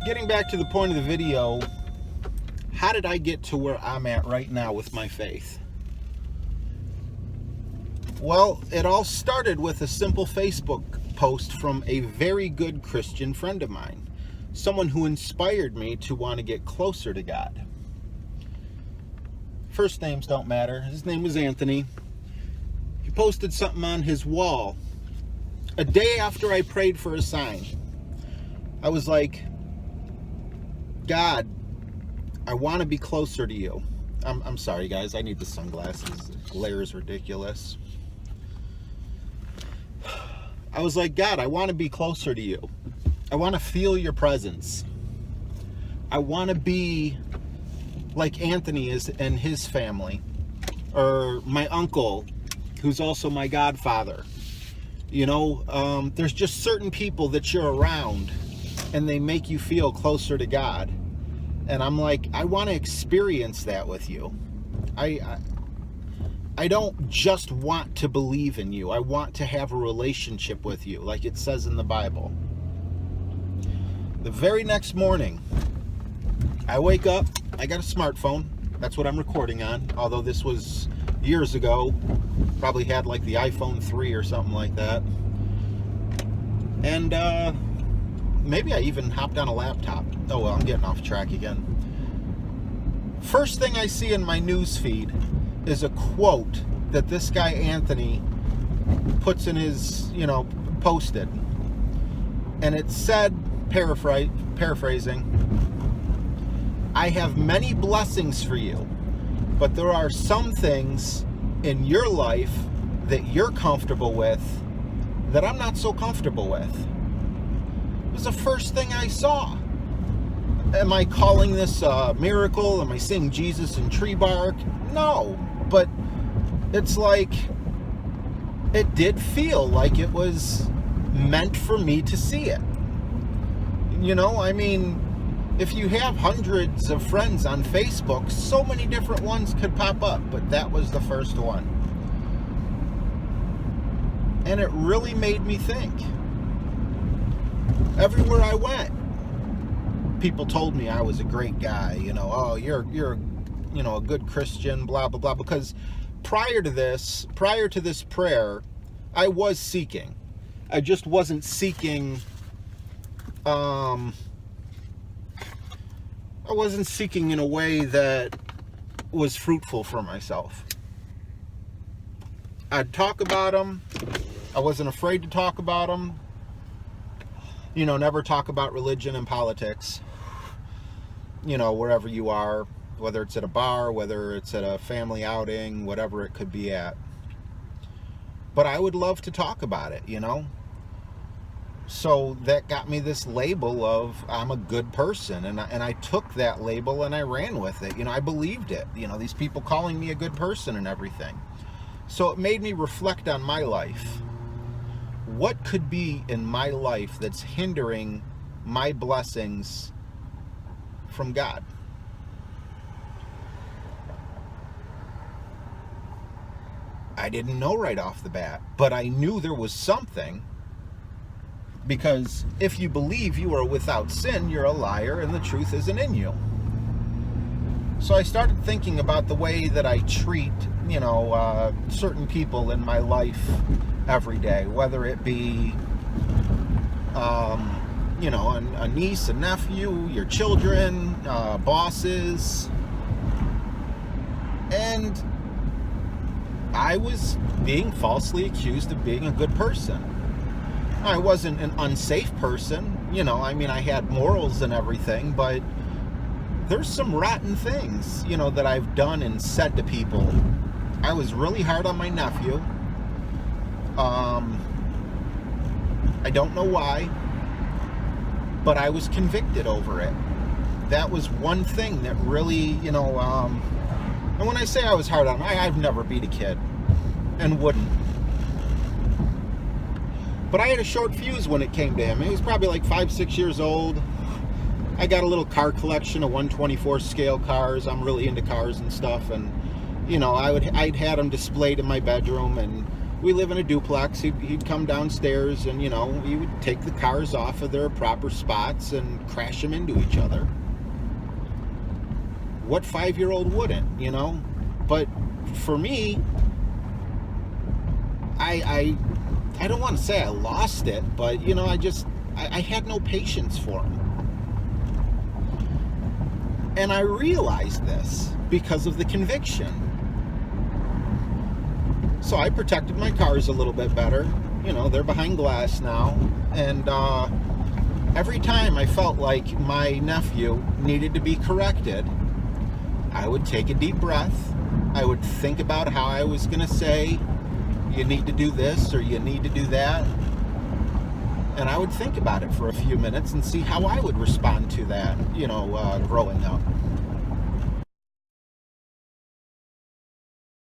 getting back to the point of the video, how did I get to where I'm at right now with my faith? Well, it all started with a simple Facebook post from a very good Christian friend of mine, someone who inspired me to want to get closer to God. First names don't matter. His name was Anthony. He posted something on his wall a day after I prayed for a sign. I was like, God, I want to be closer to you. I'm sorry, guys. I need the sunglasses. The glare is ridiculous. I was like, God, I want to be closer to you. I want to feel your presence. I want to be like Anthony is and his family, or my uncle, who's also my godfather. You know, there's just certain people that you're around and they make you feel closer to God. And I'm like, I want to experience that with you. I don't just want to believe in you. I want to have a relationship with you, like it says in the Bible. The very next morning, I wake up, I got a smartphone. That's what I'm recording on, although this was years ago. Probably had like the iPhone 3 or something like that. And maybe I even hopped on a laptop. Oh well, I'm getting off track again. First thing I see in my news feed is a quote that this guy Anthony puts in his, posted. And it said, paraphrasing, I have many blessings for you, but there are some things in your life that you're comfortable with that I'm not so comfortable with. It was the first thing I saw. Am I calling this a miracle? Am I seeing Jesus in tree bark? No, but it's like, it did feel like it was meant for me to see it. If you have hundreds of friends on Facebook, so many different ones could pop up, but that was the first one. And it really made me think. Everywhere I went, people told me I was a great guy, oh, you're a good Christian, blah, blah, blah. Because prior to this prayer, I was seeking. I just wasn't seeking, in a way that was fruitful for myself. I'd talk about them. I wasn't afraid to talk about them. Never talk about religion and politics. Wherever you are, whether it's at a bar, whether it's at a family outing, whatever it could be at. But I would love to talk about it, So that got me this label of I'm a good person, and I took that label and I ran with it. I believed it. These people calling me a good person and everything. So it made me reflect on my life. What could be in my life that's hindering my blessings from God? I didn't know right off the bat, but I knew there was something. Because if you believe you are without sin, you're a liar and the truth isn't in you. So I started thinking about the way that I treat, certain people in my life every day, whether it be, a niece, a nephew, your children, bosses. And I was being falsely accused of being a good person. I wasn't an unsafe person, I had morals and everything, but there's some rotten things, that I've done and said to people. I was really hard on my nephew. I don't know why, but I was convicted over it. That was one thing that really, and when I say I was hard on him, I've never beat a kid and wouldn't. But I had a short fuse when it came to him. He was probably like 5-6 years old. I got a little car collection of 124 scale cars. I'm really into cars and stuff. And, I'd had them displayed in my bedroom. And, we live in a duplex. He'd come downstairs and, you know, we would take the cars off of their proper spots and crash them into each other. What 5-year-old wouldn't, you know? But for me, I don't want to say I lost it, but, you know, I had no patience for him. And I realized this because of the conviction. So I protected my cars a little bit better. You know, they're behind glass now. And every time I felt like my nephew needed to be corrected, I would take a deep breath. I would think about how I was going to say, you need to do this or you need to do that. And I would think about it for a few minutes and see how I would respond to that, you know, growing up.